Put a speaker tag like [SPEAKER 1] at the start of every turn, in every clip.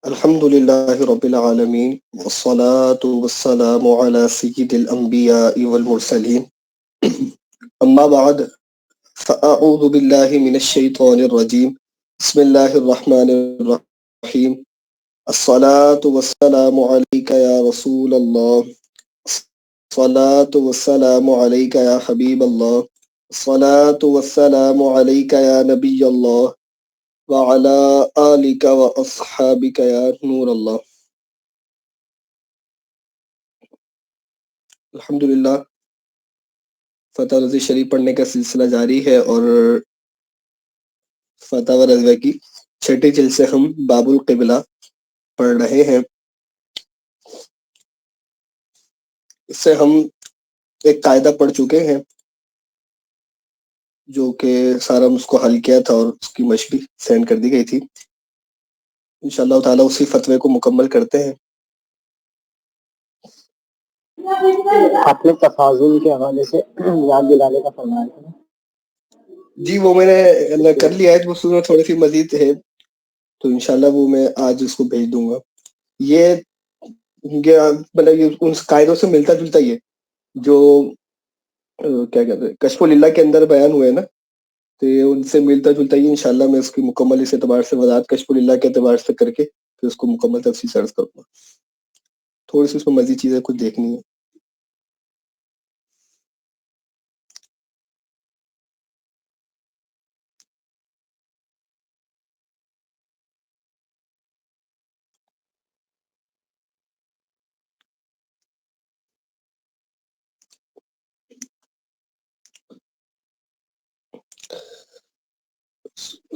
[SPEAKER 1] الحمد لله رب العالمين والصلاة والسلام على سيد الأنبياء والمرسلين أما بعد فأعوذ بالله من الشيطان الرجيم بسم الله الرحمن الرحيم الصلاة والسلام عليك يا رسول الله الصلاة والسلام عليك يا حبيب الله الصلاة والسلام عليك يا نبي الله وعلى آلك وأصحابك يا نور الله. الحمدللہ فتح رضی شریف پڑھنے کا سلسلہ جاری ہے اور فتح رضویہ کی چھٹی جلد سے ہم باب القبلہ پڑھ رہے ہیں. اس سے ہم ایک قاعدہ پڑھ چکے ہیں جو کہ سارا ہم اس کو حل کیا تھا اور اس کی مشق بھی سینڈ کر دی گئی تھی. انشاءاللہ تعالیٰ اسی فتوے کو مکمل کرتے ہیں.
[SPEAKER 2] آپ نے تفاضل کے حوالے سے یاد دلانے کا فرمایا تھا.
[SPEAKER 1] جی وہ میں نے کر لیا ہے، اس میں تھوڑی سی مزید ہے تو انشاءاللہ وہ میں آج اس کو بھیج دوں گا. یہ مطلب یہ ان قاعدوں سے ملتا جلتا ہی ہے جو کیا کہتے ہیں کشف للہ کے اندر بیان ہوئے نا، تو یہ ان سے ملتا جلتا ہی. انشاءاللہ میں اس کی مکمل اس اعتبار سے وضاحت کشف للہ کے اعتبار سے کر کے پھر اس کو مکمل تفصیل سے عرض کروں گا. تھوڑی سی اس میں مزید چیزیں کچھ دیکھنی ہے.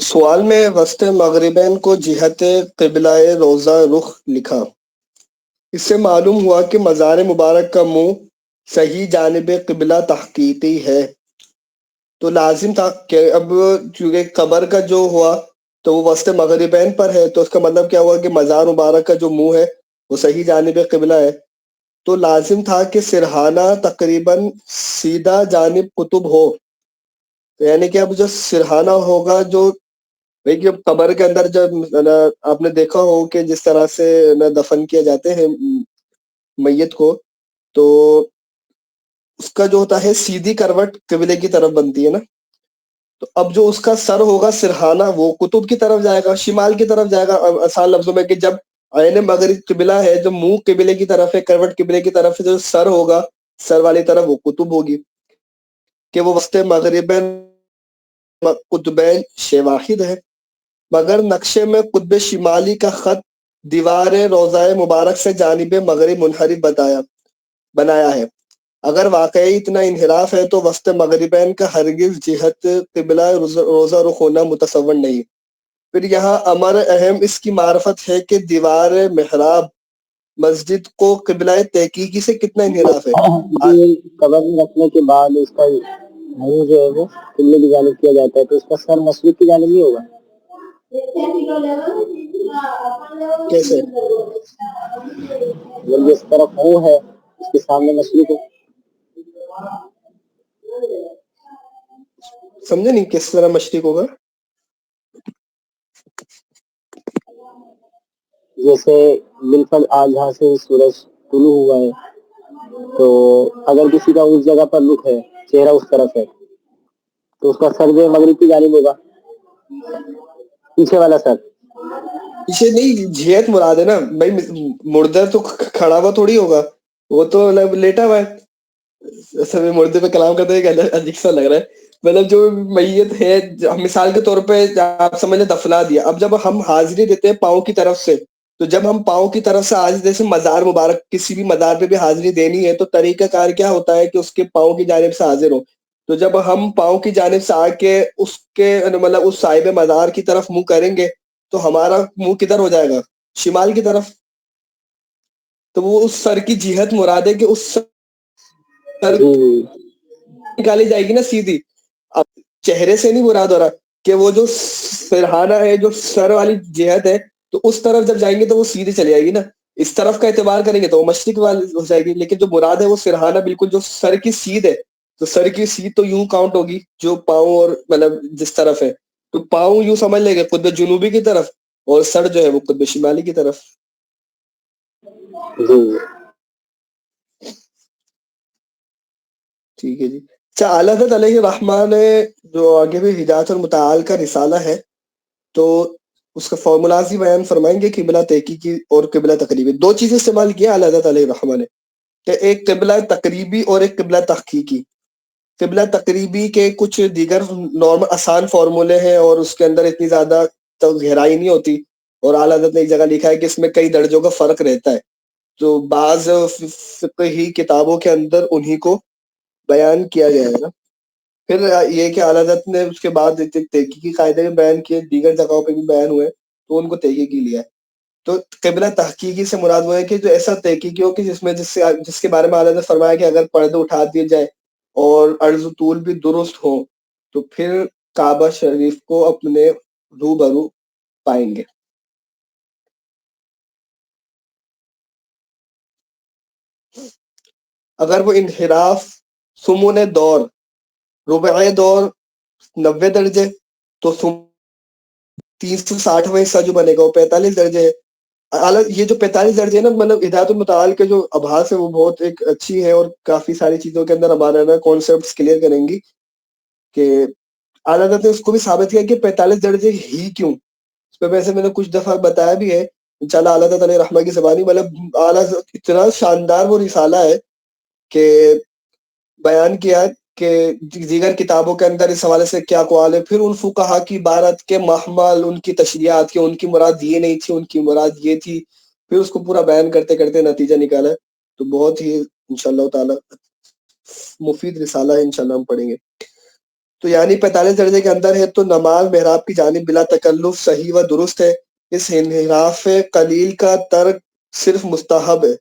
[SPEAKER 1] سوال میں وسط مغربین کو جہت قبلہ روضہ رخ لکھا. اس سے معلوم ہوا کہ مزار مبارک کا منہ صحیح جانب قبلہ تحقیقی ہے، تو لازم تھا کہ اب چونکہ قبر کا جو ہوا تو وہ وسط مغربین پر ہے، تو اس کا مطلب کیا ہوا کہ مزار مبارک کا جو منہ ہے وہ صحیح جانب قبلہ ہے، تو لازم تھا کہ سرہانہ تقریباً سیدھا جانب قطب ہو. یعنی کہ اب جو سرہانہ ہوگا جو کہ قبر کے اندر جب آپ نے دیکھا ہو کہ جس طرح سے دفن کیے جاتے ہیں میت کو، تو اس کا جو ہوتا ہے سیدھی کروٹ قبلے کی طرف بنتی ہے نا، تو اب جو اس کا سر ہوگا سرہانہ وہ قطب کی طرف جائے گا، شمال کی طرف جائے گا. آسان لفظوں میں کہ جب عین مغرب قبلہ ہے، جو منہ قبلے کی طرف ہے، کروٹ قبلے کی طرف ہے، جو سر ہوگا سر والی طرف وہ قطب ہوگی کہ وہ وسط مغربین قطبین شواہد ہے. مگر نقشے میں قطب شمالی کا خط دیوار روضہ مبارک سے جانب مغرب منحرف بنایا ہے. اگر واقعی اتنا انحراف ہے تو وسط مغربین کا ہرگز جہت قبلہ روضہ رخ ہونا متصور نہیں. پھر یہاں امر اہم اس کی معرفت ہے کہ دیوار محراب مسجد کو قبلہ تحقیقی سے کتنا انحراف ہے.
[SPEAKER 2] قبر میں رکھنے کے بعد اس کا منہ جو ہے وہ قبلے کی جانب کیا جاتا ہے، تو اس کا سر مشرق کی جانب نہیں ہوگا.
[SPEAKER 1] کیسے
[SPEAKER 2] جب جس طرف منہ ہے اس کے سامنے مشرق ہو.
[SPEAKER 1] سمجھے نہیں کس طرح مشرق ہوگا؟
[SPEAKER 2] جیسے بالفل آج یہاں سے سورج طلوع ہوا ہے، تو اگر کسی کا اس جگہ پر رخ ہے، چہرہ اس طرف ہے، تو اس کا سر جو مغرب کی جانب ہوگا، پیچھے والا سر.
[SPEAKER 1] پیچھے نہیں، جہت مراد ہے نا بھائی. مردہ تو کھڑا ہوا تھوڑی ہوگا، وہ تو لیٹا ہوا ہے. مردے پہ کلام کرتے ہیں عجیب سا لگ رہا ہے. مطلب جو میت ہے مثال کے طور پہ آپ سمجھ لیں دفنا دیا، اب جب ہم حاضری دیتے ہیں پاؤں کی طرف سے، تو جب ہم پاؤں کی طرف سے آج جیسے مزار مبارک کسی بھی مزار پہ بھی حاضری دینی ہے تو طریقہ کار کیا ہوتا ہے کہ اس کے پاؤں کی جانب سے حاضر ہو. تو جب ہم پاؤں کی جانب سے آ کے اس کے مطلب اس صاحب مزار کی طرف منہ کریں گے تو ہمارا منہ کدھر ہو جائے گا؟ شمال کی طرف. تو وہ اس سر کی جہت مراد ہے کہ اس سر نکالی جائے گی نا سیدھی. اب چہرے سے نہیں مراد ہو رہا کہ وہ جو سرہانہ ہے جو سر والی جہت ہے تو اس طرف جب جائیں گے تو وہ سیدھی چلی جائے گی نا. اس طرف کا اعتبار کریں گے تو وہ مشرق والی ہو جائے گی، لیکن جو مراد ہے وہ سرہانہ بالکل جو سر کی سیدھ ہے، تو سر کی سیدھ تو یوں کاؤنٹ ہوگی جو پاؤں اور مطلب جس طرف ہے، تو پاؤں یوں سمجھ لیں گے قطب جنوبی کی طرف اور سر جو ہے وہ قطب شمالی کی طرف.
[SPEAKER 2] جی
[SPEAKER 1] ٹھیک ہے جی. اچھا، اعلیٰ حضرت علیہ الرحمٰن نے جو آگے بھی ہدایت المتعال کا رسالہ ہے، تو اس کا فارمولاز ہی بیان فرمائیں گے. قبلہ تحقیقی اور قبلہ تقریبی، دو چیزیں استعمال کیا اعلیٰ حضرت علیہ الرحمٰن نے، کہ ایک قبلہ تقریبی اور ایک قبلہ تحقیقی. قبلہ تقریبی کے کچھ دیگر نارمل آسان فارمولے ہیں اور اس کے اندر اتنی زیادہ گہرائی نہیں ہوتی، اور اعلیٰ حضرت نے ایک جگہ لکھا ہے کہ اس میں کئی درجوں کا فرق رہتا ہے، تو بعض فقہی کتابوں کے اندر انہی کو بیان کیا گیا ہے نا. پھر یہ کہ اعلیٰ حضرت نے اس کے بعد تحقیقی قاعدے بھی بیان کیے، دیگر جگہوں پہ بھی بیان ہوئے، تو ان کو تحقیقی لیا ہے. تو قبلہ تحقیقی سے مراد وہ ہے کہ جو ایسا تحقیقی ہو کہ جس کے بارے میں اعلیٰ حضرت فرمایا کہ اگر پردے اٹھا دیے جائے اور عرض و طول بھی درست ہو تو پھر کعبہ شریف کو اپنے روبرو پائیں گے. اگر وہ انحراف سمون دور ربع دور 90 درجے، تو 360واں حصہ جو بنے گا وہ 45 درجے ہے. یہ جو 45 درجے ہے نا، مطلب ہدایت المتعال کے جو ابحاث ہے وہ بہت ایک اچھی ہے اور کافی ساری چیزوں کے اندر ہمارا نا کانسیپٹس کلیئر کریں گی. کہ اعلیٰ حضرت نے اس کو بھی ثابت کیا کہ 45 درجے ہی کیوں. اس پہ ویسے میں نے کچھ دفعہ بتایا بھی ہے انشاءاللہ اعلیٰ حضرت علیہ رحمہ کی زبانی. مطلب اعلیٰ حضرت اتنا شاندار وہ رسالہ ہے کہ بیان کیا کہ دیگر کتابوں کے اندر اس حوالے سے کیا اقوال ہے، پھر ان فقہا کی عبارت کے محمل، ان کی تشریحات کے، ان کی مراد یہ نہیں تھی، ان کی مراد یہ تھی، پھر اس کو پورا بیان کرتے کرتے نتیجہ نکالا. تو بہت ہی انشاءاللہ تعالی مفید رسالہ ہے، انشاءاللہ ہم پڑھیں گے. تو یعنی 45 درجے کے اندر ہے تو نماز محراب کی جانب بلا تکلف صحیح و درست ہے. اس انحراف قلیل کا ترک صرف مستحب ہے.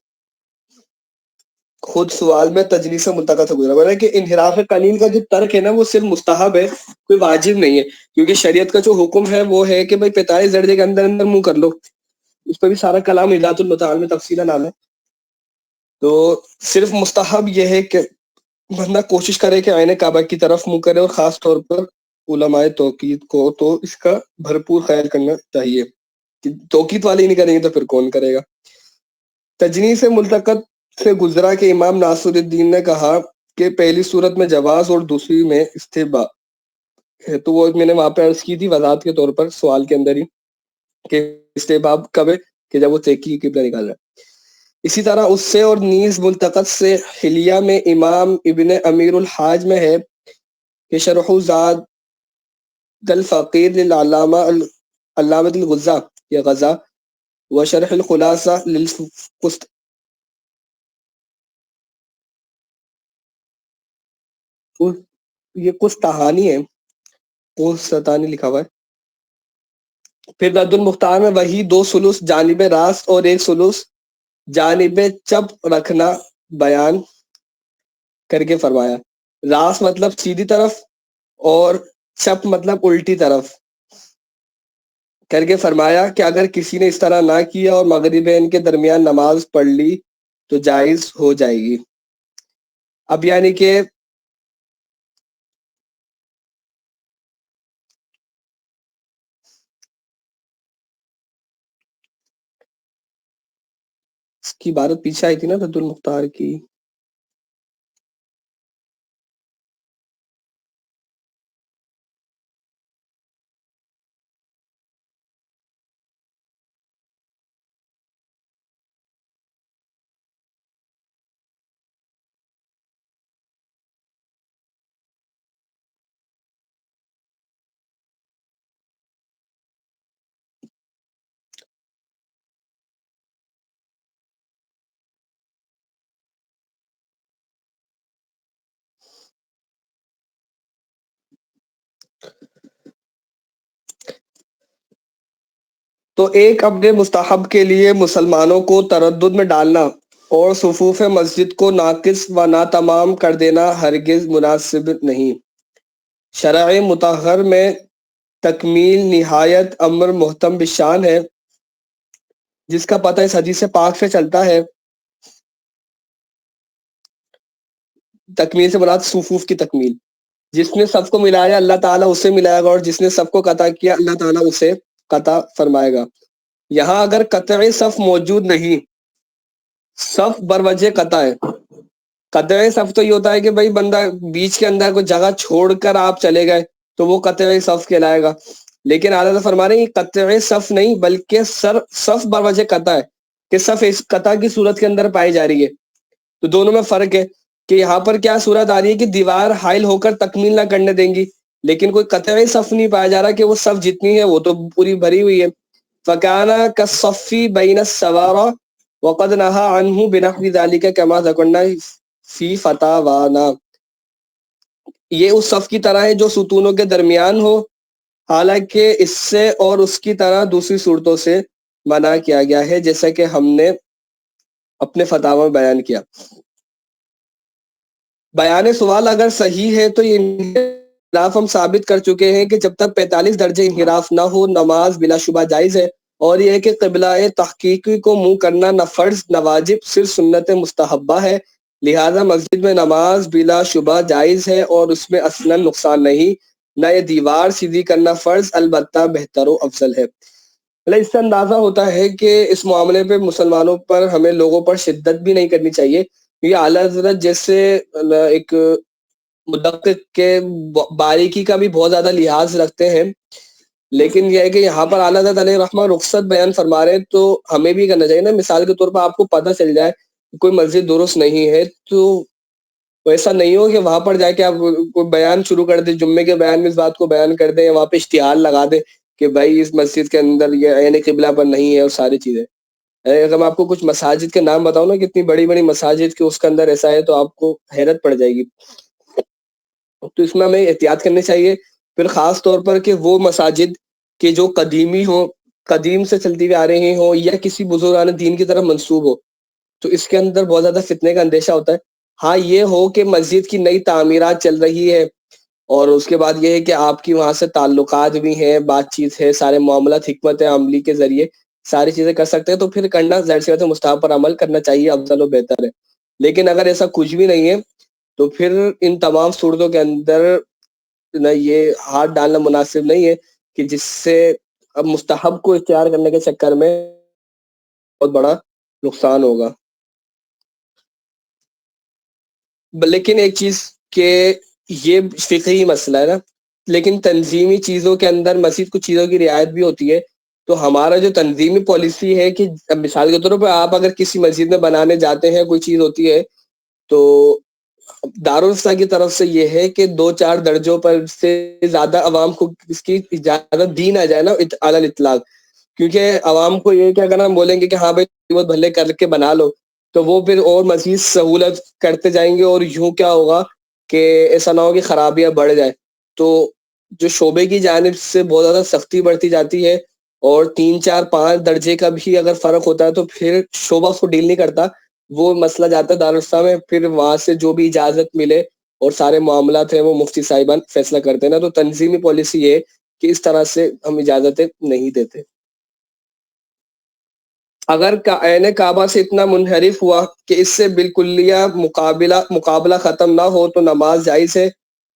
[SPEAKER 1] خود سوال میں تجلیس منتقل سے گزرا ہے کہ انحراف قلیل کا جو ترک ہے نا وہ صرف مستحب ہے، کوئی واجب نہیں ہے، کیونکہ شریعت کا جو حکم ہے وہ ہے کہ بھائی 45 درجے کے اندر اندر منہ کر لو. اس پہ بھی سارا کلام ہدایت المتعال میں تفصیلا نام ہے. تو صرف مستحب یہ ہے کہ بندہ کوشش کرے کہ عین کعبہ کی طرف منہ کرے، اور خاص طور پر علماء توقید کو تو اس کا بھرپور خیال کرنا چاہیے. توقید والے ہی نہیں کریں گے تو پھر کون کرے گا. تجنیس ملتقط سے گزرا کہ امام ناصر الدین نے کہا کہ پہلی صورت میں جواز اور دوسری میں استحباب ہے. تو وہ میں نے وہاں پہ عرض کی تھی وضاحت کے طور پر سوال کے اندر ہی کہ استحباب کب ہے کہ جب وہ تحقیقی قبلہ نکال رہا ہے. اسی طرح اس سے اور نیز ملتقط سے حلیہ میں امام ابن امیر الحاج میں ہے کہ شرح زاد الفقیر للعلامہ علامۃ الغزا یا غزا و شرح الخلاصہ یہ قسطہانی ہے، قسطہانی لکھا ہوا ہے. پھر رد المختار میں وہی 2 ثلث جانب راست اور 1 ثلث جانب چپ رکھنا بیان کر کے فرمایا. راست مطلب سیدھی طرف اور چپ مطلب الٹی طرف کر کے فرمایا کہ اگر کسی نے اس طرح نہ کیا اور مغربین کے درمیان نماز پڑھ لی تو جائز ہو جائے گی. اب یعنی کہ اس کی عبارت پیچھے آئی تھی نا رد المختار کی. تو ایک اپنے مستحب کے لیے مسلمانوں کو تردد میں ڈالنا اور صفوف مسجد کو ناقص و ناتمام کر دینا ہرگز مناسب نہیں. شرع مطہر میں تکمیل نہایت امر محتم بشان ہے، جس کا پتہ اس حدیث پاک سے چلتا ہے. تکمیل سے مراد صفوف کی تکمیل. جس نے سب کو ملایا اللہ تعالیٰ اسے ملائے گا، اور جس نے سب کو قطع کیا اللہ تعالیٰ اسے قطع فرمائے گا۔ یہاں اگر قطع صف موجود نہیں، صف بروجہ قطع ہے۔ قطع صف تو یہ ہوتا ہے کہ بھائی بندہ بیچ کے اندر کوئی جگہ چھوڑ کر آپ چلے گئے تو وہ قطع صف کہلائے گا، لیکن اعلیٰ حضرت فرما رہے ہیں یہ قطع صف نہیں بلکہ صف بروجہ قطع ہے، کہ صف اس قطع کی صورت کے اندر پائی جا رہی ہے۔ تو دونوں میں فرق ہے کہ یہاں پر کیا صورت آ رہی ہے کہ دیوار حائل ہو کر تکمیل نہ کرنے دیں گی، لیکن کوئی قطعی صف نہیں پایا جا رہا کہ وہ صف جتنی ہے وہ تو پوری بھری ہوئی ہے۔ فَكَانَ كَالصَّفِّ بَيْنَ السَّوَارَى وَقَدْ نَهَى عَنْهُ بِنَحْوِ ذَلِكَ كَمَا ذَكَرْنَا فِي فَتَاوَانَا۔ یہ اس صف کی طرح ہے جو ستونوں کے درمیان ہو، حالانکہ اس سے اور اس کی طرح دوسری صورتوں سے منع کیا گیا ہے، جیسا کہ ہم نے اپنے فتاوی میں بیان کیا۔ بیان سوال اگر صحیح ہے تو یہ انحراف ہم ثابت کر چکے ہیں کہ جب تک 45 درجے انحراف نہ ہو نماز بلا شبہ جائز ہے، اور یہ ہے کہ قبلہ تحقیقی کو منہ کرنا نہ فرض نہ واجب، صرف سنت مستحبہ ہے، لہذا مسجد میں نماز بلا شبہ جائز ہے اور اس میں اصلا نقصان نہیں، نہ یہ دیوار سیدھی کرنا فرض، البتہ بہتر و افضل ہے۔ اس سے اندازہ ہوتا ہے کہ اس معاملے پہ مسلمانوں پر ہمیں لوگوں پر شدت بھی نہیں کرنی چاہیے۔ یہ اعلیٰ حضرت جیسے ایک مدقق کے باریکی کا بھی بہت زیادہ لحاظ رکھتے ہیں، لیکن یہ ہے کہ یہاں پر اعلیٰ حضرت علیہ رحمہ رخصت بیان فرما رہے ہیں تو ہمیں بھی کرنا چاہیے نا۔ مثال کے طور پر آپ کو پتہ چل جائے کوئی مسجد درست نہیں ہے تو ایسا نہیں ہو کہ وہاں پر جا کے آپ کوئی بیان شروع کر دیں، جمعے کے بیان میں اس بات کو بیان کر دیں، وہاں پہ اشتہار لگا دیں کہ بھائی اس مسجد کے اندر یہ عین قبلہ پر نہیں ہے اور ساری چیزیں۔ اگر میں آپ کو کچھ مساجد کے نام بتاؤں نا، کتنی بڑی بڑی مساجد کے اس کے اندر ایسا ہے تو آپ کو حیرت پڑ جائے گی۔ تو اس میں ہمیں احتیاط کرنی چاہیے، پھر خاص طور پر کہ وہ مساجد کہ جو قدیمی ہوں، قدیم سے چلتی ہوئی آ رہی ہوں، یا کسی بزرگان دین کی طرف منسوب ہو، تو اس کے اندر بہت زیادہ فتنے کا اندیشہ ہوتا ہے۔ ہاں یہ ہو کہ مسجد کی نئی تعمیرات چل رہی ہے اور اس کے بعد یہ ہے کہ آپ کی وہاں سے تعلقات بھی ہیں، بات چیت ہے، سارے معاملات حکمت عملی کے ذریعے ساری چیزیں کر سکتے ہیں، تو پھر کرنا ظاہر سی بات ہے مستحب پر عمل کرنا چاہیے، افضل و بہتر ہے۔ لیکن اگر ایسا کچھ بھی نہیں ہے تو پھر ان تمام صورتوں کے اندر نہ یہ ہاتھ ڈالنا مناسب نہیں ہے کہ جس سے اب مستحب کو اختیار کرنے کے چکر میں بہت بڑا نقصان ہوگا۔ لیکن ایک چیز کہ یہ فقہی مسئلہ ہے نا، لیکن تنظیمی چیزوں کے اندر مزید کچھ چیزوں کی رعایت بھی ہوتی ہے۔ تو ہمارا جو تنظیمی پالیسی ہے کہ مثال کے طور پہ آپ اگر کسی مسجد میں بنانے جاتے ہیں، کوئی چیز ہوتی ہے تو دارالفتا کی طرف سے یہ ہے کہ 2-4 درجوں پر سے زیادہ عوام کو اس کی اجازت دی نہ جائے نا علی الاطلاق، کیونکہ عوام کو یہ کہ اگر ہم بولیں گے کہ ہاں بھائی بہت بھلے کر کے بنا لو تو وہ پھر اور مزید سہولت کرتے جائیں گے، اور یوں کیا ہوگا کہ ایسا نہ ہو کہ خرابیاں بڑھ جائیں۔ تو جو شعبے کی جانب سے بہت زیادہ سختی بڑھتی جاتی ہے، اور 3-4-5 درجے کا بھی اگر فرق ہوتا ہے تو پھر شعبہ اس کو ڈیل نہیں کرتا، وہ مسئلہ جاتا ہے دارالفتا میں، پھر وہاں سے جو بھی اجازت ملے اور سارے معاملات ہیں وہ مفتی صاحبان فیصلہ کرتے ہیں نا۔ تو تنظیمی پالیسی یہ ہے کہ اس طرح سے ہم اجازتیں نہیں دیتے۔ اگر عین کعبہ سے اتنا منحرف ہوا کہ اس سے بالکلیہ مقابلہ ختم نہ ہو تو نماز جائز ہے۔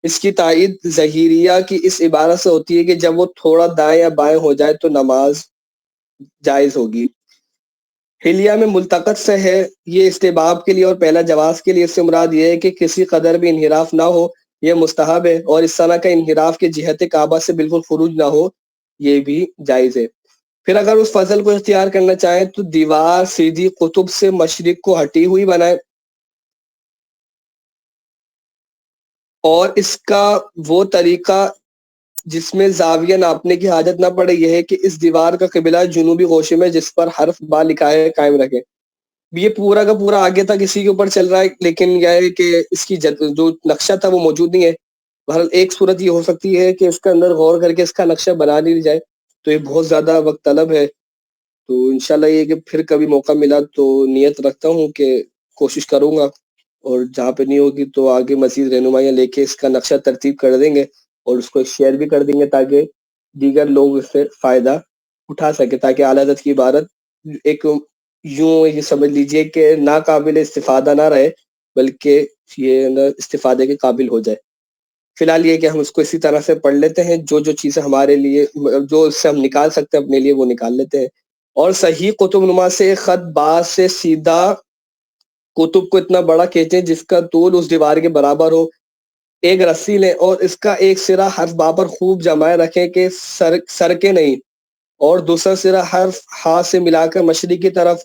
[SPEAKER 1] اس کی تائید ظہیریہ کی اس عبارت سے ہوتی ہے کہ جب وہ تھوڑا دائیں یا بائیں ہو جائے تو نماز جائز ہوگی۔ حلیہ میں ملتقط سے ہے یہ استحباب کے لیے اور پہلا جواز کے لیے، اس سے مراد یہ ہے کہ کسی قدر بھی انحراف نہ ہو، یہ مستحب ہے، اور اس طرح کا انحراف کے جہت کعبہ سے بالکل خروج نہ ہو، یہ بھی جائز ہے۔ پھر اگر اس فضل کو اختیار کرنا چاہیں تو دیوار سیدھی قطب سے مشرق کو ہٹی ہوئی بنائے، اور اس کا وہ طریقہ جس میں زاویہ ناپنے کی حاجت نہ پڑے یہ ہے کہ اس دیوار کا قبلہ جنوبی گوشے میں جس پر حرف با لکھا ہے قائم رکھیں۔ یہ پورا کا پورا آگے تک اسی کے اوپر چل رہا ہے، لیکن یہ ہے کہ اس کی جو نقشہ تھا وہ موجود نہیں ہے۔ بہرحال ایک صورت یہ ہو سکتی ہے کہ اس کے اندر غور کر کے اس کا نقشہ بنا لی جائے، تو یہ بہت زیادہ وقت طلب ہے۔ تو انشاءاللہ یہ کہ پھر کبھی موقع ملا تو نیت رکھتا ہوں کہ کوشش کروں گا، اور جہاں پہ نہیں ہوگی تو آگے مزید رہنمائیاں لے کے اس کا نقشہ ترتیب کر دیں گے اور اس کو شیئر بھی کر دیں گے تاکہ دیگر لوگ اس سے فائدہ اٹھا سکے، تاکہ اعلیٰ حضرت کی عبارت ایک یوں یہ سمجھ لیجئے کہ ناقابل استفادہ نہ رہے بلکہ یہ استفادے کے قابل ہو جائے۔ فی الحال یہ کہ ہم اس کو اسی طرح سے پڑھ لیتے ہیں، جو چیزیں ہمارے لیے جو اس سے ہم نکال سکتے ہیں اپنے لیے وہ نکال لیتے ہیں۔ اور صحیح قطب نما سے خط بعض سے سیدھا قطب کو اتنا بڑا کھینچیں جس کا طول اس دیوار کے برابر ہو، ایک رسی لیں اور اس کا ایک سرا حرف با پر خوب جمائے رکھیں کہ سرکے نہیں، اور دوسرا سرا حرف ہا سے ملا کر مشرق کی طرف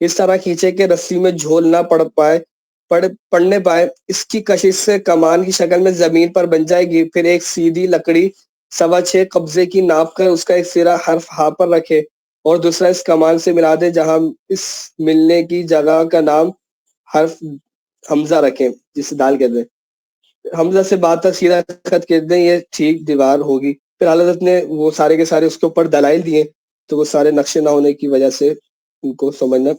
[SPEAKER 1] اس طرح کھینچے کہ رسی میں جھول نہ پڑنے پائے۔ اس کی کشش سے کمان کی شکل میں زمین پر بن جائے گی۔ پھر ایک سیدھی لکڑی 6.25 قبضے کی ناپ کر اس کا ایک سرا حرف ہا پر رکھے اور دوسرا اس کمان سے ملا دے، جہاں اس ملنے کی جگہ کا نام حرف حمزہ رکھیں، جسے دال کہتے ہیں۔ حمزہ سے بات تک سیدھا خط کہتے ہیں، یہ ٹھیک دیوار ہوگی۔ پھر حضرت نے وہ سارے کے سارے اس کے اوپر دلائل دیے، تو وہ سارے نقشے نہ ہونے کی وجہ سے ان کو سمجھنا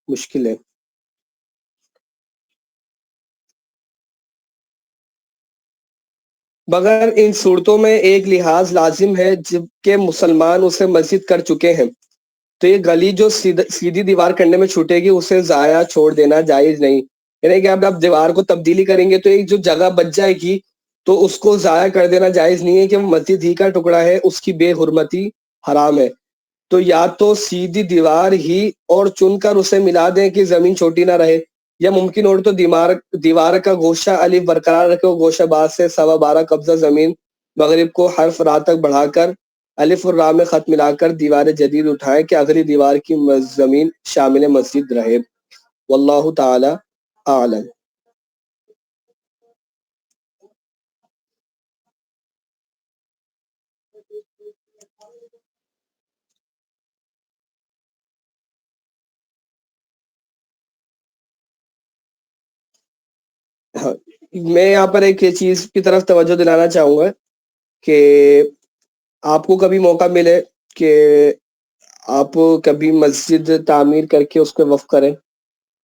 [SPEAKER 1] مشکل ہے۔ مگر ان صورتوں میں ایک لحاظ لازم ہے، جبکہ مسلمان اسے مسجد کر چکے ہیں، تو یہ گلی جو سیدھی دیوار کرنے میں چھوٹے گی اسے ضائع چھوڑ دینا جائز نہیں۔ یعنی کہ اب آپ دیوار کو تبدیلی کریں گے تو ایک جو جگہ بچ جائے گی تو اس کو ضائع کر دینا جائز نہیں ہے، کہ وہ مسجد ہی کا ٹکڑا ہے، اس کی بے حرمتی حرام ہے۔ تو یا تو سیدھی دیوار ہی اور چن کر اسے ملا دیں کہ زمین چھوٹی نہ رہے، یا ممکن ہو تو دیوار کا گوشہ الف برقرار رکھے، گوشہ بعد سے 12.25 قبضہ زمین مغرب کو حرف را تک بڑھا کر الف اور را میں خط ملا کر دیوار جدید اٹھائے کہ اگلی دیوار کی زمین شامل مسجد رہے۔ واللہ تعالی اعلم۔ ہاں، میں یہاں پر ایک چیز کی طرف توجہ دلانا چاہوں گا کہ آپ کو کبھی موقع ملے کہ آپ کبھی مسجد تعمیر کر کے اس پہ وقف کریں،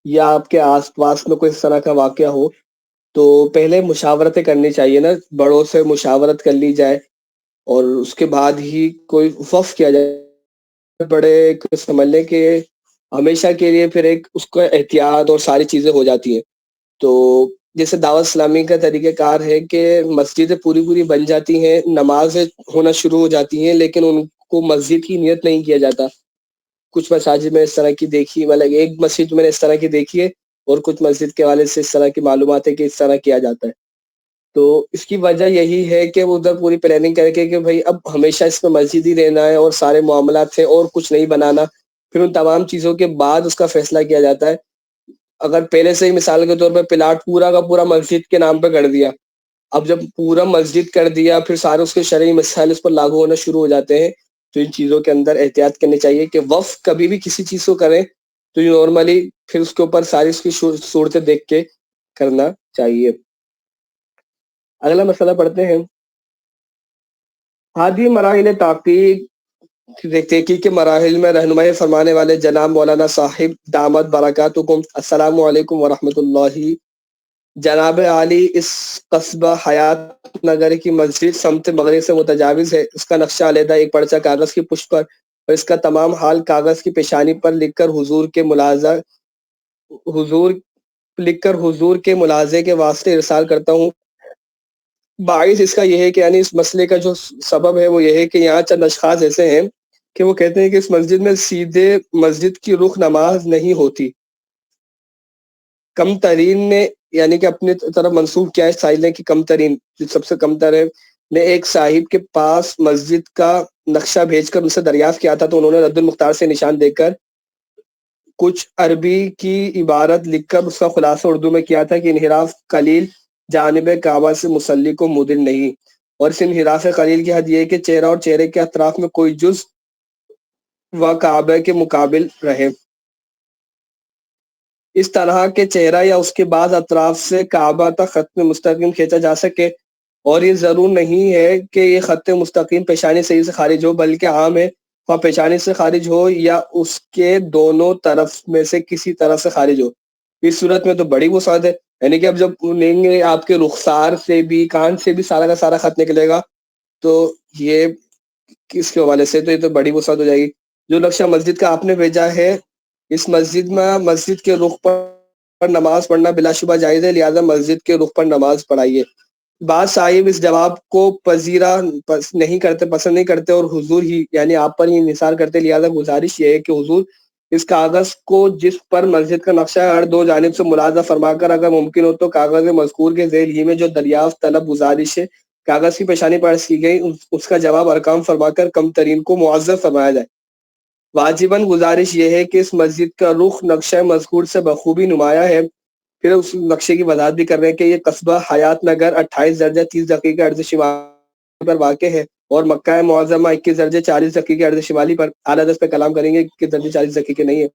[SPEAKER 1] یا آپ کے آس پاس میں کوئی اس طرح کا واقعہ ہو، تو پہلے مشاورتیں کرنی چاہیے نا، بڑوں سے مشاورت کر لی جائے اور اس کے بعد ہی کوئی وقف کیا جائے۔ بڑے سمجھ لیں کہ ہمیشہ کے لیے پھر ایک اس کا احتیاط اور ساری چیزیں ہو جاتی ہیں۔ تو جیسے دعوت اسلامی کا طریقہ کار ہے کہ مسجدیں پوری پوری بن جاتی ہیں، نمازیں ہونا شروع ہو جاتی ہیں، لیکن ان کو مسجد کی نیت نہیں کیا جاتا۔ کچھ مساجد میں اس طرح کی دیکھی، مطلب ایک مسجد میں نے اس طرح کی دیکھی ہے، اور کچھ مسجد کے والے سے اس طرح کی معلومات ہے کہ اس طرح کیا جاتا ہے۔ تو اس کی وجہ یہی ہے کہ وہ ادھر پوری پلاننگ کر کے کہ بھائی اب ہمیشہ اس میں مسجد ہی رہنا ہے اور سارے معاملات تھے اور کچھ نہیں بنانا، پھر ان تمام چیزوں کے بعد اس کا فیصلہ کیا جاتا ہے۔ اگر پہلے سے ہی مثال کے طور پہ پلاٹ پورا کا پورا مسجد کے نام پہ کر دیا، اب جب پورا مسجد کر دیا پھر سارے اس کے شرعی مسائل اس پر لاگو ہونا شروع ہو جاتے ہیں، تو ان چیزوں کے اندر احتیاط کرنی چاہیے کہ وقف کبھی بھی کسی چیز کو کریں تو یہ نارملی پھر اس کے اوپر ساری اس کی صورتیں دیکھ کے کرنا چاہیے۔ اگلا مسئلہ پڑھتے ہیں۔ ہادی مراحل تحقیق تحقیق کے مراحل میں رہنمائی فرمانے والے جناب مولانا صاحب دامت برکاتکم، السلام علیکم ورحمۃ اللہ۔ جناب عالی اس قصبہ حیات نگر کی مسجد سمت مغرب سے متجاوز ہے۔ اس کا نقشہ علیحدہ ایک پرچہ کاغذ کی پشت پر اور اس کا تمام حال کاغذ کی پیشانی پر لکھ کر حضور کے ملاحظے کے واسطے ارسال کرتا ہوں۔ باعث اس کا یہ ہے کہ یعنی اس مسئلے کا جو سبب ہے وہ یہ ہے کہ یہاں چند اشخاص ایسے ہیں کہ وہ کہتے ہیں کہ اس مسجد میں سیدھے مسجد کی رخ نماز نہیں ہوتی۔ کم ترین نے یعنی کہ اپنی طرف منسوب کیا ہے سائل نے کہ کم ترین جو سب سے کم تر ہے نے ایک صاحب کے پاس مسجد کا نقشہ بھیج کر ان سے دریافت کیا تھا، تو انہوں نے رد المختار سے نشان دے کر کچھ عربی کی عبارت لکھ کر اس کا خلاصہ اردو میں کیا تھا کہ انحراف قلیل جانب کعبہ سے مصلی کو مدل نہیں، اور اس انحراف قلیل کی حد یہ ہے کہ چہرہ اور چہرے کے اطراف میں کوئی جز و کعبہ کے مقابل رہے، اس طرح کے چہرہ یا اس کے بعض اطراف سے کعبہ تک خط مستقیم کھینچا جا سکے۔ اور یہ ضرور نہیں ہے کہ یہ خط مستقیم پیشانی صحیح سے خارج ہو، بلکہ عام ہے خواہ پیشانی سے خارج ہو یا اس کے دونوں طرف میں سے کسی طرف سے خارج ہو۔ اس صورت میں تو بڑی وسعت ہے، یعنی کہ اب جب لیں گے آپ کے رخسار سے بھی کان سے بھی سارا کا سارا خط نکلے گا، تو یہ کس کے حوالے سے، تو یہ تو بڑی وسعت ہو جائے گی۔ جو نقشہ مسجد کا آپ نے بھیجا ہے، اس مسجد میں مسجد کے رخ پر نماز پڑھنا بلا شبہ جائز ہے، لہذا مسجد کے رخ پر نماز پڑھائیے۔ بعض صاحب اس جواب کو نہیں کرتے، پسند نہیں کرتے، اور حضور ہی یعنی آپ پر ہی انحصار کرتے، لہذا گزارش یہ ہے کہ حضور اس کاغذ کو جس پر مسجد کا نقشہ ہے ہر دو جانب سے ملاحظہ فرما کر اگر ممکن ہو تو کاغذ مذکور کے ذیل ہی میں جو دریافت طلب گزارش ہے کاغذ کی پیشانی پر کی گئی اس کا جواب ارقام فرما کر کم ترین کو معذب فرمایا جائے۔ واجباً گزارش یہ ہے کہ اس مسجد کا رخ نقشہ مذکور سے بخوبی نمایاں ہے۔ پھر اس نقشے کی وضاحت بھی کر رہے ہیں کہ یہ قصبہ حیات نگر 28 درجہ 30 دقیقہ ارض شمال پر واقع ہے، اور مکہ معظمہ 21 درجہ 40 دقیقہ ارض شمالی پر۔ اعلیٰ حضرت پہ کلام کریں گے کہ درجہ 40 دقیقے نہیں ہے۔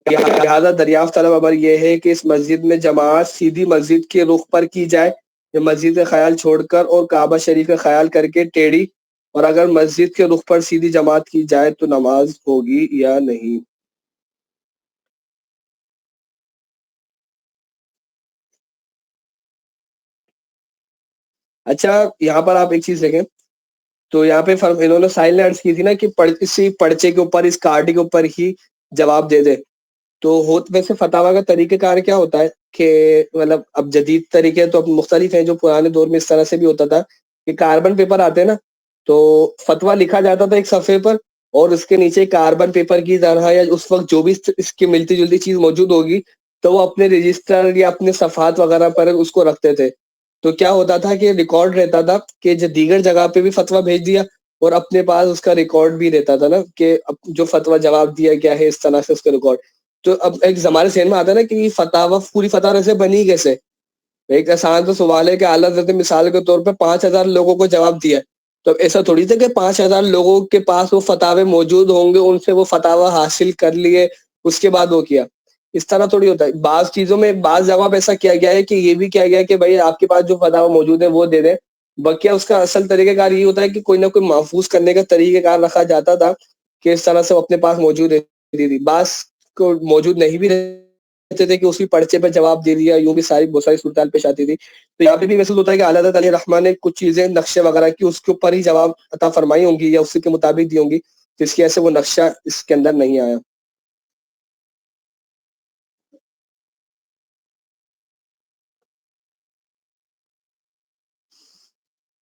[SPEAKER 1] لہٰذا دریافت طلب امر یہ ہے کہ اس مسجد میں جماعت سیدھی مسجد کے رخ پر کی جائے یا مسجد کا خیال چھوڑ کر اور کعبہ شریف کا خیال کر کے ٹیڑھی، اور اگر مسجد کے رخ پر سیدھی جماعت کی جائے تو نماز ہوگی یا نہیں۔ اچھا یہاں پر آپ ایک چیز دیکھیں، تو یہاں پہ انہوں نے سائل نے عرض کی تھی نا کہ اسی پرچے کے اوپر اس کارڈ کے اوپر ہی جواب دے دے، تو ویسے فتاوی کا طریقہ کار کیا ہوتا ہے کہ مطلب اب جدید طریقے تو اب مختلف ہیں، جو پرانے دور میں اس طرح سے بھی ہوتا تھا کہ کاربن پیپر آتے ہیں نا، تو فتویٰ لکھا جاتا تھا ایک صفحے پر، اور اس کے نیچے کاربن پیپر کی طرح یا اس وقت جو بھی اس کی ملتی جلتی چیز موجود ہوگی تو وہ اپنے رجسٹر یا اپنے صفحات وغیرہ پر اس کو رکھتے تھے۔ تو کیا ہوتا تھا کہ ریکارڈ رہتا تھا کہ جو دیگر جگہ پہ بھی فتویٰ بھیج دیا اور اپنے پاس اس کا ریکارڈ بھی رہتا تھا نا کہ جو فتویٰ جواب دیا گیا ہے اس طرح سے اس کا ریکارڈ۔ تو اب ایک ہمارے ذہن میں آتا ہے نا کہ یہ فتاوی پوری فتویٰ سے بنی کیسے؟ ایک آسان تو سوال ہے کہ اعلیٰ حضرت نے مثال کے طور پہ 5,000 لوگوں کو جواب دیا ہے، تو ایسا تھوڑی تھا کہ 5,000 لوگوں کے پاس وہ فتاوے موجود ہوں گے، ان سے وہ فتاوی حاصل کر لیے اس کے بعد وہ کیا، اس طرح تھوڑی ہوتا ہے۔ بعض چیزوں میں بعض جگہ پہ ایسا کیا گیا ہے کہ یہ بھی کیا گیا ہے کہ بھائی آپ کے پاس جو فتاوی موجود ہے وہ دے دیں، بقیہ اس کا اصل طریقہ کار یہ ہوتا ہے کہ کوئی نہ کوئی محفوظ کرنے کا طریقہ کار رکھا جاتا تھا کہ اس طرح سے وہ اپنے پاس موجود رہتی تھی۔ بعض کو موجود نہیں بھی رہتے تھے کہ اسی پرچے پہ جواب دے دیا، یوں بھی بہت ساری صورتحال پیش آتی تھی۔ تو یہاں پہ بھی محسوس ہوتا ہے کہ اعلیٰ حضرت علیہ الرحمٰن نے کچھ چیزیں نقشے وغیرہ کی اس کے اوپر ہی جواب عطا فرمائی ہوں گی یا اسی کے مطابق دی ہوں گی، جس کی وجہ سے وہ نقشہ اس کے اندر نہیں آیا۔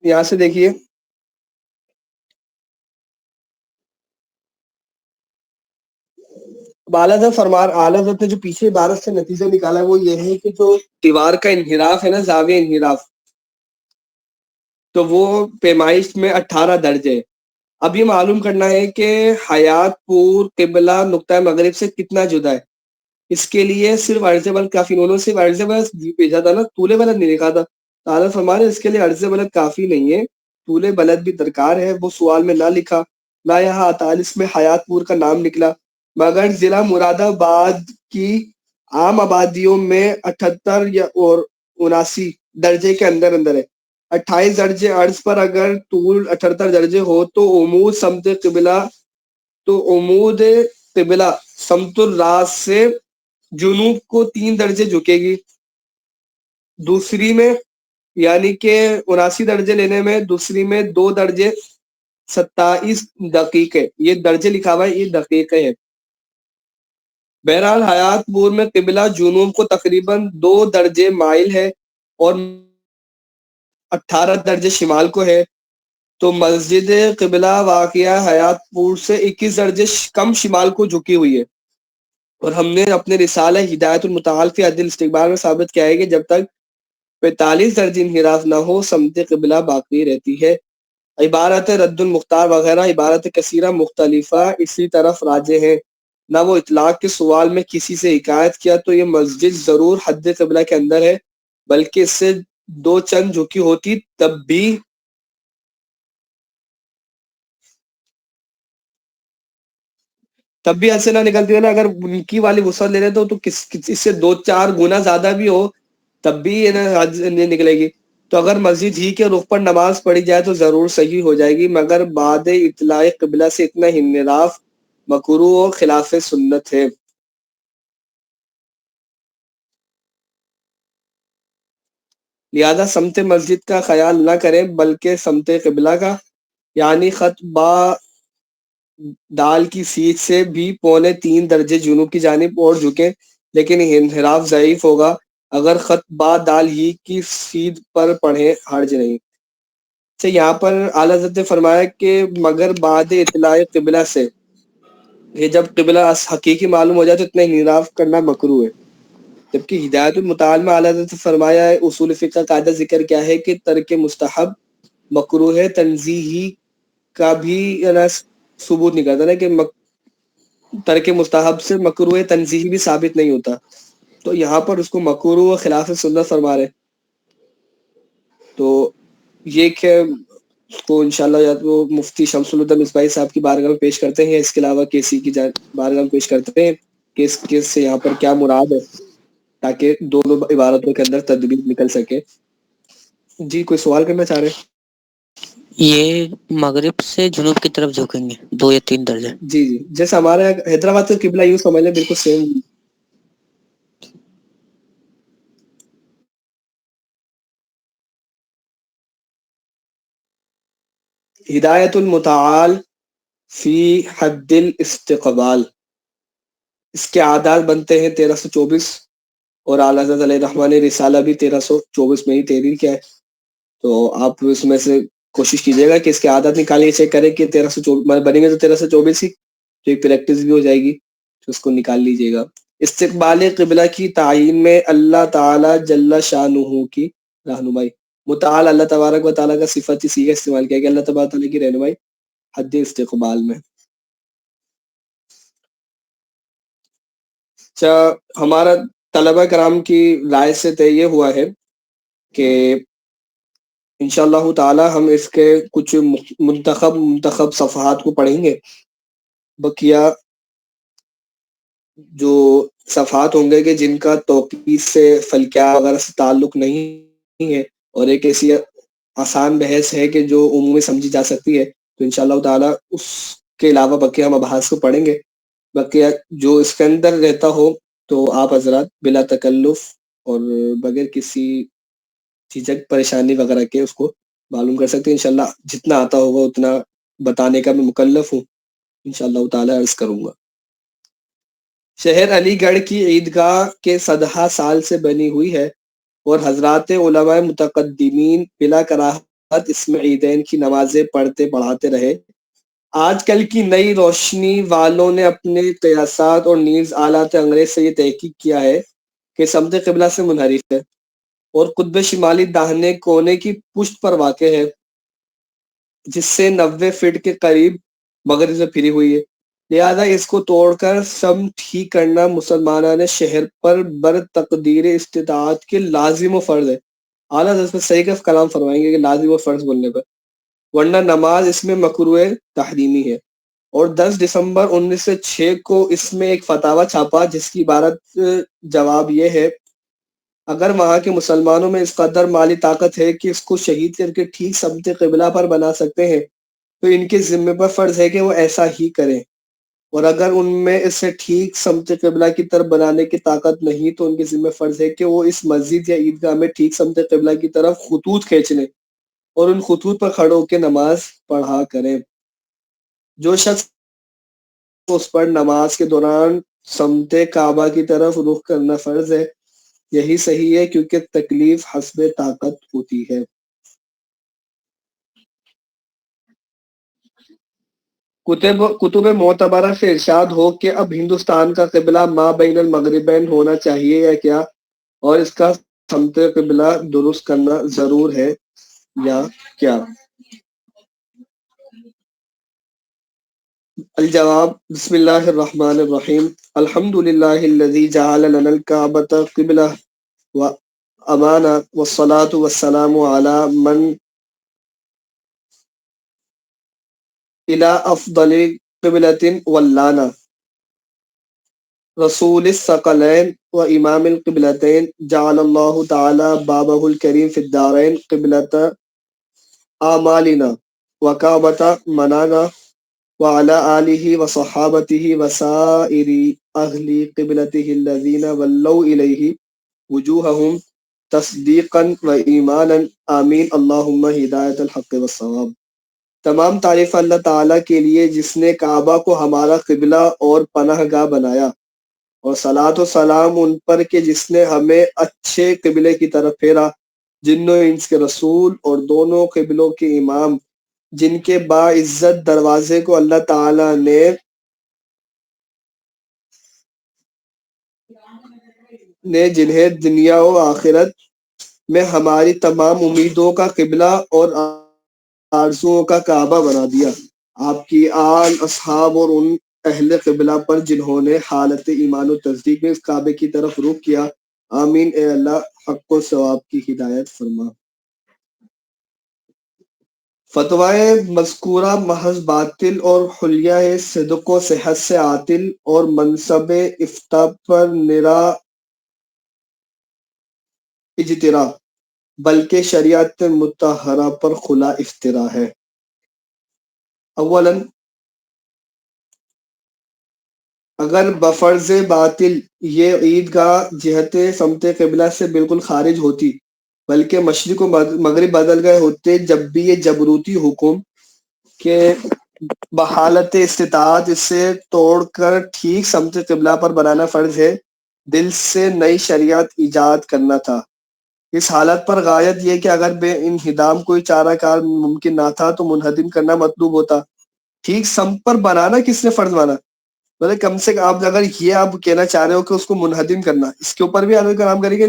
[SPEAKER 1] یہاں سے دیکھیے اعلیٰ حضرت نے جو پیچھے عبارت سے نتیجہ نکالا ہے وہ یہ ہے کہ جو دیوار کا انحراف ہے نا، زاویہ انحراف، تو وہ پیمائش میں 18 درجے ہے۔ اب یہ معلوم کرنا ہے کہ حیات پور قبلہ نقطہ مغرب سے کتنا جدا ہے۔ اس کے لیے صرف عرض بلد کافی، انہوں نے صرف عرض بلد بھیجا تھا نا، طول بلد نہیں لکھا تھا۔ تعالیٰ فرما رہے اس کے لیے عرض بلد کافی نہیں ہے، طول بلد بھی درکار ہے۔ وہ سوال میں نہ لکھا، نہ یہاں 48 میں حیات پور کا نام نکلا، مگر ضلع مراد آباد کی عام آبادیوں میں 78 یا اور 79 درجے کے اندر اندر ہے۔ 28 درجے عرض پر اگر طول 78 درجے ہو تو عمود سمت قبلہ سمت الراس سے جنوب کو 3 درجے جھکے گی۔ دوسری میں یعنی کہ 79 درجے لینے میں دوسری میں 2 درجے 27 دقیقے، یہ درجے لکھا ہوا ہے، یہ دقیقے ہیں۔ بہرحال حیات پور میں قبلہ جنوب کو تقریباً 2 درجے مائل ہے اور 18 درجے شمال کو ہے، تو مسجد قبلہ واقعہ حیات پور سے 21 درجے کم شمال کو جھکی ہوئی ہے۔ اور ہم نے اپنے رسالہ ہدایت المتعال فی عدل استقبال میں ثابت کیا ہے کہ جب تک 45 درجے انحراف نہ ہو سمت قبلہ باقی رہتی ہے۔ عبارت رد المختار وغیرہ عبارت کثیرہ مختلفہ اسی طرف راجع ہے۔ نہ وہ اطلاق کے سوال میں کسی سے حکایت کیا تو یہ مسجد ضرور حد قبلہ کے اندر ہے، بلکہ اس سے 2 چند جھکی ہوتی تب بھی ایسے نہ نکلتی ہے نا، اگر ان کی والی وسعت لے رہے تو اس سے 2-4 گنا زیادہ بھی ہو تب بھی یہ نہیں نکلے گی۔ تو اگر مسجد ہی کے رخ پر نماز پڑھی جائے تو ضرور صحیح ہو جائے گی، مگر بعد اطلاع قبلہ سے اتنا انحراف مکروہ و خلاف سنت ہے۔ لہذا سمت مسجد کا خیال نہ کریں بلکہ سمت قبلہ کا، یعنی خط با دال کی سیٹ سے بھی 2.25 درجے جنوب کی جانب اور جھکیں، لیکن انحراف ضعیف ہوگا۔ اگر خط با دال ہی کی سید پر پڑھیں حرج نہیں. سے یہاں پر اعلیٰ حضرت نے فرمایا کہ مگر بعد اطلاع قبلہ سے، یہ جب قبلہ حقیقی معلوم ہو جائے تو اتنا انحراف کرنا مکروہ ہے. جبکہ ہدایت المتعال میں اعلیٰ حضرت نے فرمایا ہے اصول فقہ کا قاعدہ ذکر کیا ہے کہ ترک مستحب مکروہ ہے، تنزیہی کا بھی ثبوت نہیں کرتا نا کہ ترک مستحب سے مکروہ تنزیہی بھی ثابت نہیں ہوتا. تو یہاں پر اس کو مکروہ و خلاف سنت فرما رہے. تو یہ کہ اس کو انشاءاللہ یا تو مفتی شمس الہدی مصباحی صاحب کی بارگاہ میں پیش کرتے ہیں، اس کے علاوہ کسی کی بارگاہ میں پیش کرتے ہیں کہ اس کیس سے یہاں پر کیا مراد ہے، تاکہ دونوں عبارتوں کے اندر تدبیر نکل سکے. جی کوئی سوال کرنا چاہ رہے ہیں؟
[SPEAKER 3] یہ مغرب سے جنوب کی طرف جھکیں گے 2 یا 3 درجے.
[SPEAKER 1] جی جی، جیسے ہمارے حیدرآباد کا قبلہ یوں سمجھ لیں، بالکل سیم. ہدایت المتعال فی حد الاستقبال، اس کے اعداد بنتے ہیں 1324، اور اعلیٰ حضرت علیہ الرحمٰن نے رسالہ بھی 1324 میں ہی تحریر کیا ہے. تو آپ اس میں سے کوشش کیجیے گا کہ اس کے عادت نکالیں، چیک کریں کہ 1324 بنیں گے تو 1324 ہی، تو ایک پریکٹس بھی ہو جائے گی، تو اس کو نکال لیجیے گا. استقبال قبلہ کی تعین میں اللہ تعالی جل شانہ کی رہنمائی. متعال اللہ تبارک و تعالیٰ کا صفتی سیغہ استعمال کیا کہ اللہ تبارک تعالیٰ کی رہنمائی حد استقبال میں. ہمارا طلبہ کرام کی رائے سے طے یہ ہوا ہے کہ انشاءاللہ تعالی ہم اس کے کچھ منتخب صفحات کو پڑھیں گے. بقیہ جو صفحات ہوں گے کہ جن کا توقیف سے فلکیہ وغیرہ سے تعلق نہیں ہے، اور ایک ایسی آسان بحث ہے کہ جو عمومی سمجھی جا سکتی ہے، تو انشاءاللہ تعالی اس کے علاوہ بقیہ ہم ابحاث کو پڑھیں گے. بقیہ جو اس کے اندر رہتا ہو تو آپ حضرات بلا تکلف اور بغیر کسی جھجک پریشانی وغیرہ کے اس کو معلوم کر سکتے ہیں. انشاءاللہ جتنا آتا ہوگا اتنا بتانے کا میں مکلف ہوں، انشاءاللہ تعالی عرض کروں گا. شہر علی گڑھ کی عیدگاہ کے 100 سال سے بنی ہوئی ہے، اور حضرات علماء متقدمین بلا کراہت اس میں عیدین کی نمازیں پڑھتے پڑھاتے رہے. آج کل کی نئی روشنی والوں نے اپنے قیاسات اور نیز آلات انگریز سے یہ تحقیق کیا ہے کہ سمت قبلہ سے منحرف ہے، اور قطب شمالی داہنے کونے کی پشت پر واقع ہے، جس سے 90 فٹ کے قریب مغرب سے پھری ہوئی ہے. لہذا اس کو توڑ کر سمت ٹھیک کرنا مسلمانان شہر پر بر تقدیر استطاعت کے لازم و فرض ہے. اعلیٰ حضرت صحیح کا کلام فرمائیں گے کہ لازم و فرض بولنے پر، ورنہ نماز اس میں مکروہ تحریمی ہے. اور 10 دسمبر 1906 کو اس میں ایک فتاویٰ چھاپا جس کی عبارت جواب یہ ہے: اگر وہاں کے مسلمانوں میں اس قدر مالی طاقت ہے کہ اس کو شہید کر کے ٹھیک سمت قبلہ پر بنا سکتے ہیں، تو ان کے ذمہ پر فرض ہے کہ وہ ایسا ہی کریں. اور اگر ان میں اسے ٹھیک سمت قبلہ کی طرف بنانے کی طاقت نہیں، تو ان کے ذمہ فرض ہے کہ وہ اس مسجد یا عیدگاہ میں ٹھیک سمت قبلہ کی طرف خطوط کھینچ لیں اور ان خطوط پر کھڑے ہو کے نماز پڑھا کریں. جو شخص اس پر نماز کے دوران سمت کعبہ کی طرف رخ کرنا فرض ہے، یہی صحیح ہے، کیونکہ تکلیف حسب طاقت ہوتی ہے. کتب معتبرہ سے ارشاد ہو کہ اب ہندوستان کا قبلہ ما بین المغربین ہونا چاہیے یا کیا، اور اس کا سمت قبلہ درست کرنا ضرور ہے یا کیا. الجواب: بسم اللہ الرحمن الرحیم. الحمد للہ الذی جعل لنا الکعبۃ قبلہ و امانہ والصلاۃ والسلام علی من الی افضل قبلۃ ولانا رسول الثقلین و امام القبلتین جعل اللہ تعالی بابہ الکریم فی الدارین قبلۃ اعمالنا وکعبۃ منانا وعلى آلہ وصحابتہ وسائر اہل قبلتہ الذین ولوا الیہ وجوہہم تصدیقا و ایمانا آمین اللہم ہدایت الحق والصواب. تمام تعریف اللہ تعالیٰ کے لیے جس نے کعبہ کو ہمارا قبلہ اور پناہ گاہ بنایا، اور صلاۃ و سلام ان پر کہ جس نے ہمیں اچھے قبلے کی طرف پھیرا، جن و انس کے رسول اور دونوں قبلوں کے امام، جن کے باعزت دروازے کو اللہ تعالی نے جنہیں دنیا و آخرت میں ہماری تمام امیدوں کا قبلہ اور آرزوؤں کا کعبہ بنا دیا۔ آپ کی آل اصحاب اور ان اہل قبلہ پر جنہوں نے حالت ایمان و تصدیق میں اس کعبے کی طرف رخ کیا، آمین۔ اے اللہ حق و ثواب کی ہدایت فرما۔ فتوائے مذکورہ محض باطل اور حلیہ صدق و صحت سے عاطل اور منصب افتاء پر نرا اجترا، بلکہ شریعت مطہرہ پر کھلا افطرا ہے۔ اولاً اگر بفرض باطل یہ عیدگاہ جہت سمت قبلہ سے بالکل خارج ہوتی، بلکہ مشرق و مغرب بدل گئے ہوتے، جب بھی یہ جبروتی حکم کہ بحالت استطاعت اسے توڑ کر ٹھیک سمت قبلہ پر بنانا فرض ہے، دل سے نئی شریعت ایجاد کرنا تھا۔ اس حالت پر غایت یہ کہ اگر بے انہدام کوئی چارہ کار ممکن نہ تھا تو منہدم کرنا مطلوب ہوتا۔ ٹھیک سمت پر بنانا کس نے فرض مانا؟ مطلب کم سے کم آپ اگر یہ آپ کہنا چاہ رہے ہو کہ اس کو منہدم کرنا، اس کے اوپر بھی آپ کام کریں گے۔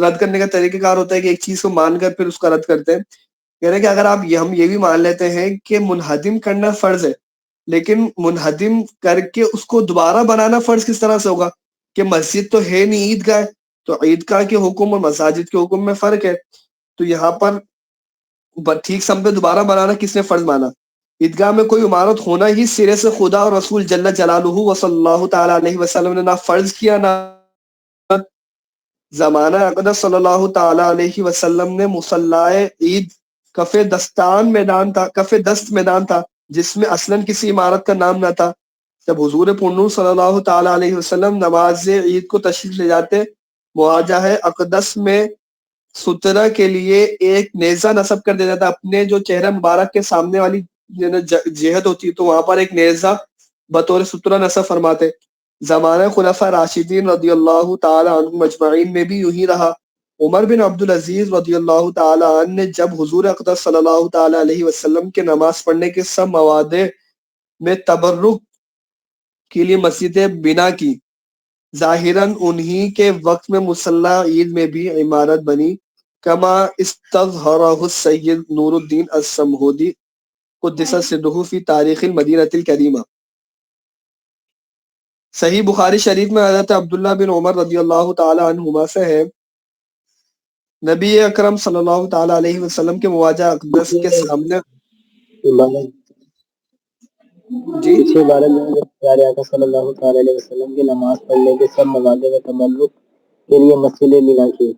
[SPEAKER 1] رد کرنے کا طریقہ کار ہوتا ہے کہ ایک چیز کو مان کر پھر اس کا رد کرتے ہیں۔ کہہ رہے ہیں کہ اگر آپ ہم یہ بھی مان لیتے ہیں کہ منہدم کرنا فرض ہے، لیکن منہدم کر کے اس کو دوبارہ بنانا فرض کس طرح سے ہوگا؟ کہ مسجد تو ہے نہیں، عیدگاہ ہے، تو عیدگاہ کے حکم اور مساجد کے حکم میں فرق ہے۔ تو یہاں پر ٹھیک سمت دوبارہ بنانا کس نے فرض مانا؟ عیدگاہ میں کوئی عمارت ہونا ہی سرے سے خدا اور رسول جل جلالہ و صلی اللہ تعالیٰ علیہ وسلم نے نہ فرض کیا، نہ زمانہ اقدس صلی اللہ تعالیٰ علیہ وسلم نے مصلاۃ عید کف دست میدان تھا، جس میں اصلاً کسی عمارت کا نام نہ تھا۔ جب حضور پرنور صلی اللہ تعالیٰ علیہ وسلم نماز عید کو تشریف لے جاتے، مواجہ اقدس میں سترہ کے لیے ایک نیزہ نصب کر دیتا تھا۔ اپنے جو چہرہ مبارک کے سامنے والی جہت ہوتی ہے تو وہاں پر ایک نیزہ بطور سترہ نصب فرماتے۔ زمانہ خلفاء راشدین رضی اللہ تعالی عنہم اجمعین میں بھی یوں ہی رہا۔ عمر بن عبدالعزیز رضی اللہ تعالی عنہ نے جب حضور اقدس صلی اللہ تعالی علیہ وسلم کے نماز پڑھنے کے سب موادع میں تبرک کے لیے مسجدیں بنا کی، ظاہراً انہی کے وقت میں مصلی عید میں بھی عمارت بنی، کما استظہرہ السید نور الدین السمہودی قدس سرہ فی تاریخ المدینہ الکریمہ۔ صحیح بخاری شریف میں حضرت عبداللہ بن عمر رضی اللہ تعالی عنہما سے ہے، نبی اکرم صلی اللہ تعالی علیہ وسلم کے مواجہ اقدس کے سامنے جی
[SPEAKER 2] پچھلے بارے میں پیارے آقا صلی اللہ تعالی علیہ وسلم کی نماز پڑھنے کے سب مواقع میں تبرک کے لیے مسجدیں بنا کی،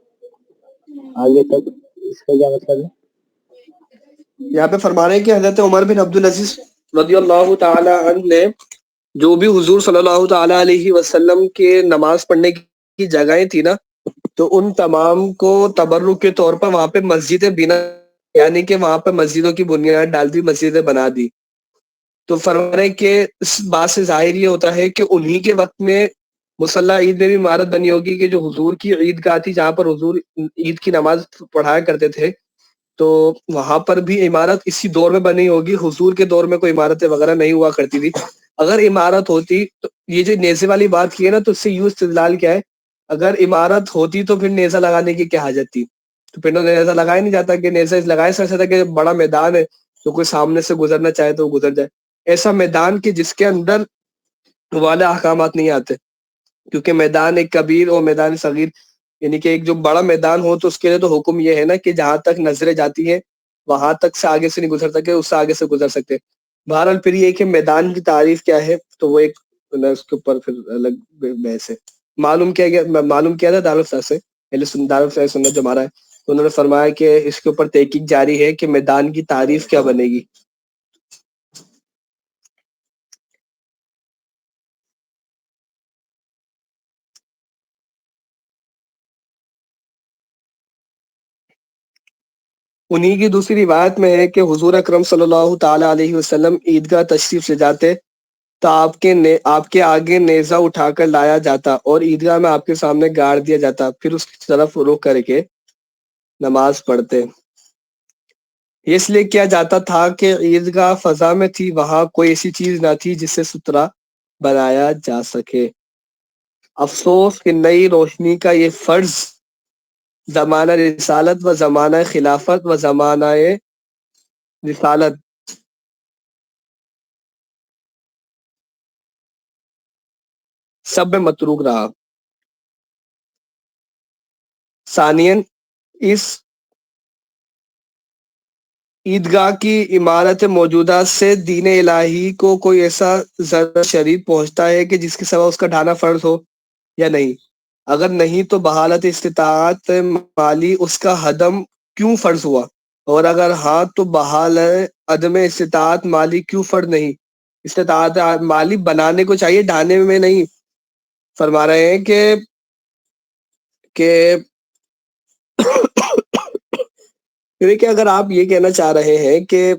[SPEAKER 2] آگے تک اس کا کیا مطلب ہے؟
[SPEAKER 1] یہاں پہ فرما رہے ہیں کہ حضرت عمر بن عبدالعزیز رضی اللہ تعالی عنہ نے جو بھی حضور صلی اللہ تعالی علیہ وسلم کے نماز پڑھنے کی جگہیں تھی نا، تو ان تمام کو تبرک کے طور پر وہاں پہ مسجدیں بنا، یعنی کہ وہاں پہ مسجدوں کی بنیاد ڈال دی، مسجدیں بنا دی۔ تو فرما رہے ہیں کہ اس بات سے ظاہر یہ ہوتا ہے کہ انہی کے وقت میں مصلی عید میں بھی عمارت بنی ہوگی کہ جو حضور کی عید گاہ تھی جہاں پر حضور عید کی نماز پڑھایا کرتے تھے، تو وہاں پر بھی عمارت اسی دور میں بنی ہوگی۔ حضور کے دور میں کوئی عمارتیں وغیرہ نہیں ہوا کرتی تھی۔ اگر عمارت ہوتی تو یہ جو نیزے والی بات کی ہے نا، تو اس سے یوں استدلال کیا ہے، اگر عمارت ہوتی تو پھر نیزہ لگانے کی کیا حاجت تھی؟ تو پھر نیزہ لگایا نہیں جاتا کہ نیزہ لگائے سکتا تھا کہ بڑا میدان ہے تو کوئی سامنے سے گزرنا چاہے تو وہ گزر جائے، ایسا میدان کہ جس کے اندر والے احکامات نہیں آتے، کیونکہ میدان ایک کبیر اور میدان صغیر، یعنی کہ ایک جو بڑا میدان ہو تو اس کے لیے تو حکم یہ ہے نا کہ جہاں تک نظریں جاتی ہیں وہاں تک سے آگے سے نہیں گزر سکتے، اس سے آگے سے گزر سکتے۔ بہرحال پھر یہ کہ میدان کی تعریف کیا ہے تو وہ ایک اس کے اوپر پھر الگ بحث ہے۔ معلوم کیا تھا دارالفتہ سے، دارالفتہ سنت جو ہمارا ہے، تو انہوں نے فرمایا کہ اس کے اوپر تحقیق جاری ہے کہ میدان کی تعریف کیا بنے گی۔ انہی کی دوسری روایت میں ہے کہ حضور اکرم صلی اللہ تعالی علیہ وسلم عیدگاہ تشریف لے جاتے تو آپ کے آگے نیزہ اٹھا کر لایا جاتا اور عیدگاہ میں آپ کے سامنے گاڑ دیا جاتا، پھر اس کی طرف رخ کر کے نماز پڑھتے۔ یہ اس لیے کیا جاتا تھا کہ عیدگاہ فضا میں تھی، وہاں کوئی ایسی چیز نہ تھی جس سے سترا بنایا جا سکے۔ افسوس کہ نئی روشنی کا یہ فرض زمانہ رسالت و زمانہ خلافت و زمانہ رسالت سب میں متروک رہا۔ ثانیاً، اس عیدگاہ کی عمارت موجودہ سے دین الہی کو کوئی ایسا ضرر شدید پہنچتا ہے کہ جس کے سوا اس کا ڈھانا فرض ہو یا نہیں؟ اگر نہیں تو بحالت استطاعت مالی اس کا حدم کیوں فرض ہوا؟ اور اگر ہاں تو بحال عدم استطاعت مالی کیوں فرض نہیں؟ استطاعت مالی بنانے کو چاہیے، ڈھانے میں نہیں۔ فرما رہے ہیں کہ کہ اگر آپ یہ کہنا چاہ رہے ہیں کہ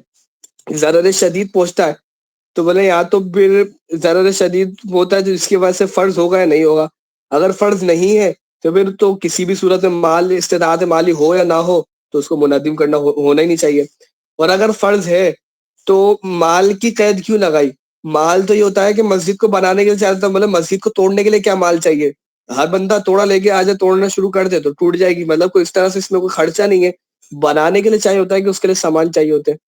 [SPEAKER 1] ضرر شدید پہنچتا ہے تو بولے یا تو پھر ضرر شدید ہوتا ہے جس کی وجہ سے فرض ہوگا یا نہیں ہوگا۔ اگر فرض نہیں ہے تو پھر تو کسی بھی صورت میں مال استطاعت مالی ہو یا نہ ہو تو اس کو منہدم کرنا ہونا ہی نہیں چاہیے۔ اور اگر فرض ہے تو مال کی قید کیوں لگائی؟ مال تو یہ ہوتا ہے کہ مسجد کو بنانے کے لیے چاہتا ہوں، مطلب مسجد کو توڑنے کے لیے کیا مال چاہیے؟ ہر بندہ توڑا لے کے آ جائے، توڑنا شروع کر دے تو ٹوٹ جائے گی، مطلب کوئی اس طرح سے اس میں کوئی خرچہ نہیں ہے۔ بنانے کے لیے چاہیے ہوتا ہے کہ اس کے لیے سامان چاہیے ہوتے ہیں۔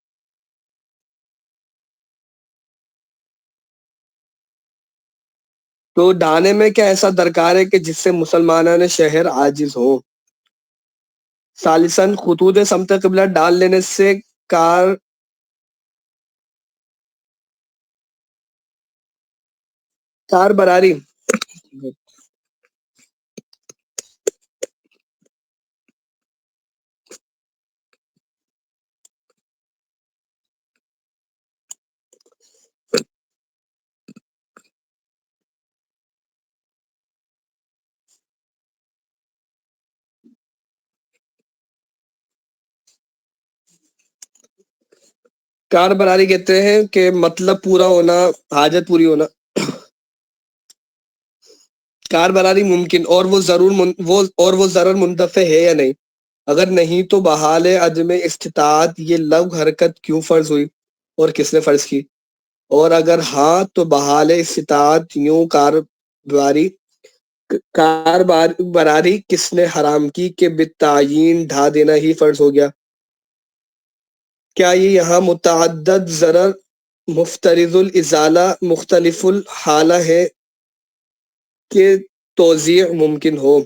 [SPEAKER 1] تو ڈھانے میں کیا ایسا درکار ہے کہ جس سے مسلمانان شہر عاجز ہوں؟ ثالثاً، خطوط سمت قبلہ ڈال لینے سے کار براری کار براری کہتے ہیں کہ مطلب پورا ہونا، حاجت پوری ہونا۔ کار براری ممکن اور وہ ضرر منتفع ہے یا نہیں؟ اگر نہیں تو بحال عدم استطاعت یہ لغو حرکت کیوں فرض ہوئی اور کس نے فرض کی؟ اور اگر ہاں تو بحال استطاعت یوں کار براری کس نے حرام کی کہ بالتعیین ڈھا دینا ہی فرض ہو گیا؟ کیا یہ یہاں متعدد ضرر مفترض الازالہ مختلف الحالہ ہے کہ توزیع ممکن ہو؟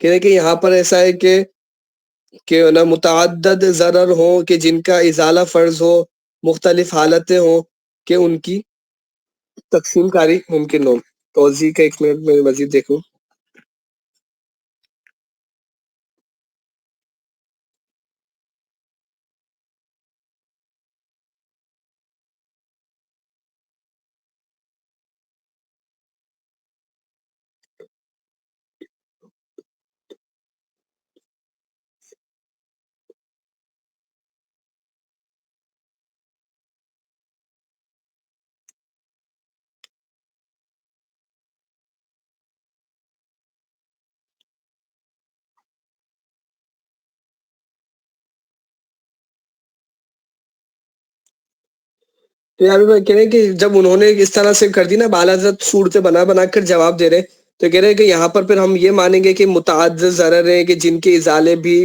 [SPEAKER 1] کہ یہاں پر ایسا ہے کہ نا متعدد ضرر ہوں کہ جن کا ازالہ فرض ہو، مختلف حالتیں ہوں کہ ان کی تقسیم کاری ممکن ہو۔ توضیع کا ایک منٹ میں مزید دیکھوں۔ تو یہاں پہ کہہ رہے ہیں کہ جب انہوں نے اس طرح سے کر دی نا، بالا حضرت صورتیں بنا کر جواب دے رہے، تو کہہ رہے ہیں کہ یہاں پر پھر ہم یہ مانیں گے کہ متعدد ضرر ہیں کہ جن کے ازالے بھی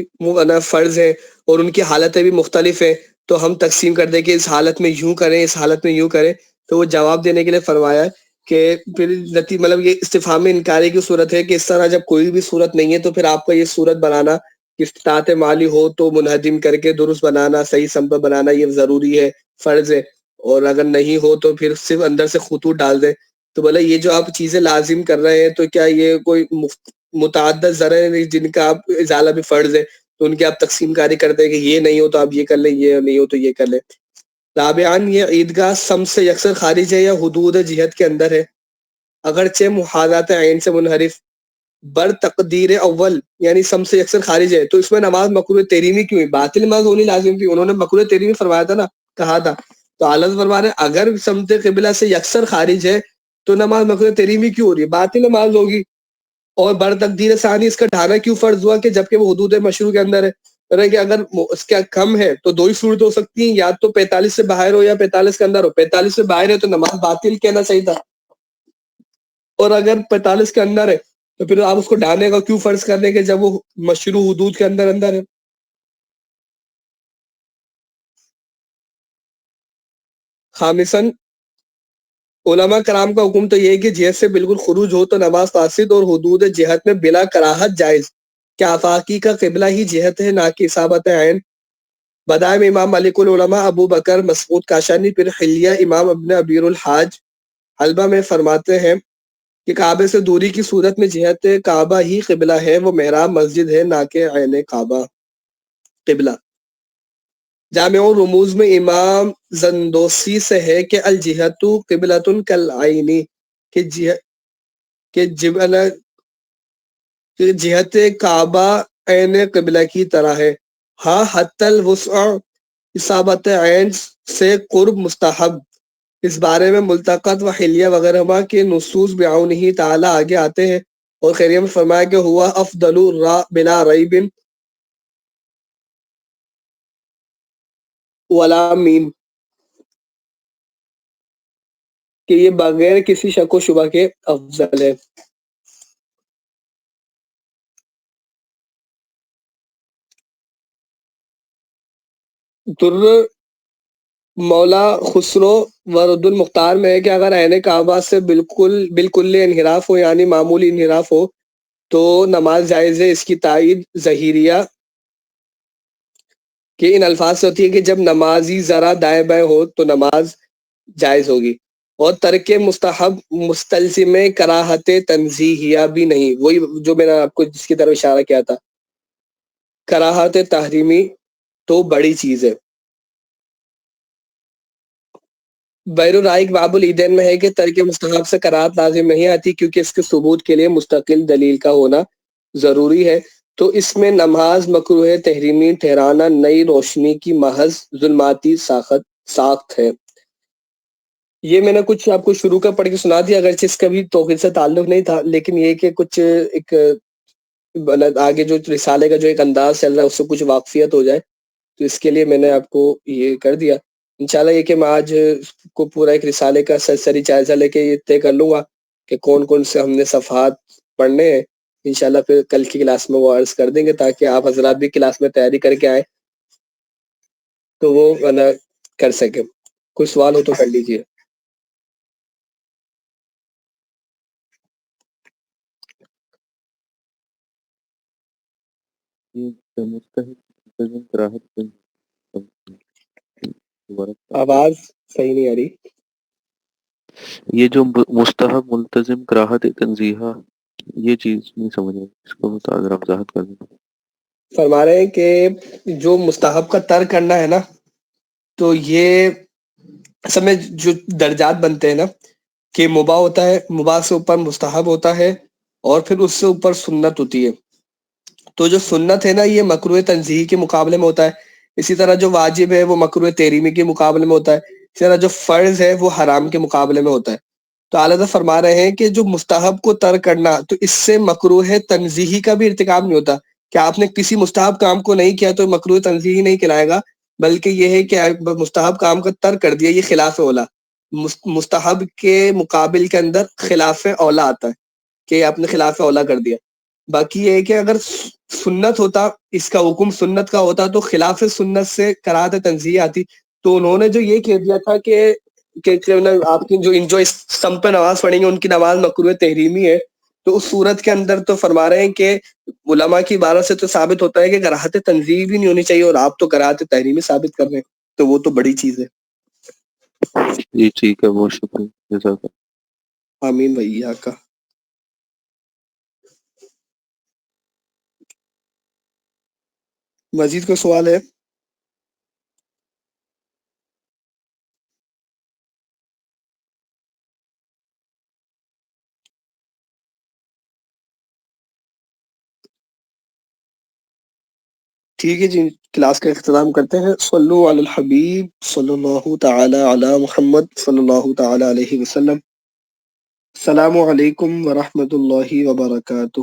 [SPEAKER 1] فرض ہیں اور ان کی حالتیں بھی مختلف ہیں، تو ہم تقسیم کر دیں کہ اس حالت میں یوں کریں، اس حالت میں یوں کریں۔ تو وہ جواب دینے کے لیے فرمایا ہے کہ پھر مطلب یہ استفہام انکاری کی صورت ہے کہ اس طرح جب کوئی بھی صورت نہیں ہے تو پھر آپ کا یہ صورت بنانا کہ استطاعت مالی ہو تو منہدم کر کے درست بنانا، صحیح سمت بنانا یہ ضروری ہے، فرض ہے، اور اگر نہیں ہو تو پھر صرف اندر سے خطوط ڈال دیں۔ تو بولے یہ جو آپ چیزیں لازم کر رہے ہیں تو کیا یہ کوئی متعدد ذرائع ہیں جن کا آپ ازالہ بھی فرض ہے تو ان کی آپ تقسیم کاری کر دیں کہ یہ نہیں ہو تو آپ یہ کر لیں، یہ نہیں ہو تو یہ کر لیں۔ رابعاً، یہ عیدگاہ سم سے یکسر خارج ہے یا حدود جہت کے اندر ہے؟ اگرچہ محاذات عین سے منحرف بر تقدیر اول یعنی سم سے یکسر خارج ہے، تو اس میں نماز مکروہ تحریمی کیوں ہے؟ باطل نماز ہونی لازم تھی، انہوں نے مکروہ تحریمی فرمایا تھا نا، کہا تھا تو اعلیٰ فرما رہے ہیں اگر سمت قبلہ سے یکسر خارج ہے تو نماز مقروء تحریمی کیوں ہو رہی ہے؟ باطل نماز ہوگی. اور بر تقدیر ثانی اس کا ڈھانا کیوں فرض ہوا کہ جبکہ وہ حدود مشروع کے اندر ہے کہ اگر اس کا کم ہے تو دو ہی صورت ہو سکتی ہیں، یا تو 45 سے باہر ہو یا 45 کے اندر ہو. 45 سے باہر ہے تو نماز باطل کہنا صحیح تھا، اور اگر 45 کے اندر ہے تو پھر آپ اس کو ڈھانے کا کیوں فرض کر دیں کہ جب وہ مشروع حدود کے اندر ہے. خامساً علماء کرام کا حکم تو یہ ہے کہ جہت سے بالکل خروج ہو تو نماز فاسد، اور حدود جہت میں بلا کراہت جائز. کیا آفاقی کا قبلہ ہی جہت ہے نہ کہ اصابت عین؟ بدائم امام ملک العلماء ابو بکر مسعود کاشانی پھر حلیہ امام ابن ابیر الحاج حلبہ میں فرماتے ہیں کہ کعبے سے دوری کی صورت میں جہت کعبہ ہی قبلہ ہے، وہ محراب مسجد ہے نہ کہ عین کعبہ قبلہ. جامع رموز میں امام زندوسی سے ہے کہ الجہت قبلۃ کالعین، کہ جہت کعبہ عین قبلہ کی طرح ہے. ہاں حتی الوسع اصابت عین سے قرب مستحب. اس بارے میں ملتقط و حلیہ وغیرہ کے نصوص بعونہ تعالی آگے آتے ہیں، اور خیریہ میں فرمایا کہ ہوا افضل بلا ریب ولا میم، کہ یہ بغیر کسی شک و شبہ کے افضل ہے. در مولا خسرو ورد المختار میں ہے کہ اگر عین کعبہ سے بالکل انحراف ہو، یعنی معمولی انحراف ہو، تو نماز جائز ہے. اس کی تائید ظہیریہ کہ ان الفاظ سے ہوتی ہے کہ جب نمازی ذرا دائیں بائیں ہو تو نماز جائز ہوگی. اور ترک مستحب مستلزم کراہت تنزیہیہ بھی نہیں، وہی جو میں نے آپ کو جس کی طرف اشارہ کیا تھا. کراہت تحریمی تو بڑی چیز ہے. بیر الرائق باب العیدین میں ہے کہ ترک مستحب سے کراہت لازم نہیں آتی، کیونکہ اس کے ثبوت کے لیے مستقل دلیل کا ہونا ضروری ہے. تو اس میں نماز مکروہ تحریمی ٹھہرانا نئی روشنی کی محض ظلماتی ساخت ہے. یہ میں نے کچھ آپ کو شروع کا پڑھ کے سنا دیا، اگرچہ اس کا بھی توحید سے تعلق نہیں تھا، لیکن یہ کہ کچھ ایک آگے جو رسالے کا جو ایک انداز چل رہا ہے اس سے کچھ واقفیت ہو جائے، تو اس کے لیے میں نے آپ کو یہ کر دیا. انشاءاللہ یہ کہ میں آج کو پورا ایک رسالے کا سرسری جائزہ لے کے یہ طے کر لوں گا کہ کون کون سے ہم نے صفحات پڑھنے ہیں. انشاءاللہ پھر کل کی کلاس میں وہ عرض کر دیں گے، تاکہ آپ حضرات بھی کلاس میں تیاری کر کے آئیں تو وہ کر سکیں. کوئی سوال ہو تو کر لیجیے. آواز صحیح نہیں آ رہی.
[SPEAKER 4] یہ جو مستحب ملتزم کراہت تنزیہہ، یہ چیز نہیں سمجھ آئی، اس کو ذرا وضاحت کر دیں.
[SPEAKER 1] فرما رہے ہیں کہ جو مستحب کا ترک کرنا ہے نا، تو یہ اصل میں جو درجات بنتے ہیں نا، کہ مباح ہوتا ہے، مباح سے اوپر مستحب ہوتا ہے، اور پھر اس سے اوپر سنت ہوتی ہے. تو جو سنت ہے نا یہ مکروہ تنزیہی کے مقابلے میں ہوتا ہے. اسی طرح جو واجب ہے وہ مکروہ تحریمی کے مقابلے میں ہوتا ہے. اسی طرح جو فرض ہے وہ حرام کے مقابلے میں ہوتا ہے. تو اعلیٰ فرما رہے ہیں کہ جو مستحب کو ترک کرنا، تو اس سے مکروہ تنزیہی کا بھی ارتکاب نہیں ہوتا. کہ آپ نے کسی مستحب کام کو نہیں کیا تو مکروہ تنزیہی نہیں کہلائے گا، بلکہ یہ ہے کہ مستحب کام کا ترک کر دیا، یہ خلاف اولا. مستحب کے مقابل کے اندر خلاف اولا آتا ہے کہ آپ نے خلاف اولا کر دیا. باقی یہ ہے کہ اگر سنت ہوتا، اس کا حکم سنت کا ہوتا، تو خلاف سنت سے کراہت تنزیہ آتی. تو انہوں نے جو یہ کہہ دیا تھا کہ آپ کی جو سم پہ نماز پڑھیں گے ان کی نماز مکروہ تحریمی ہے، تو اس صورت کے اندر تو فرما رہے ہیں کہ علماء کی عبارت سے تو ثابت ہوتا ہے کہ کراہت تنزیہ بھی نہیں ہونی چاہیے، اور آپ تو کراہت تحریمی ثابت کر رہے ہیں، تو وہ تو بڑی چیز ہے.
[SPEAKER 4] جی ٹھیک ہے، بہت شکریہ، جزاک اللہ.
[SPEAKER 1] آمین بھائی کا. مزید کوئی سوال ہے؟ ٹھیک ہے جی، کلاس کا اختتام کرتے ہیں. صلو علی الحبیب صلی اللہ تعالی علی محمد صلی اللہ تعالی علیہ وسلم. السلام علیکم ورحمۃ اللہ وبرکاتہ.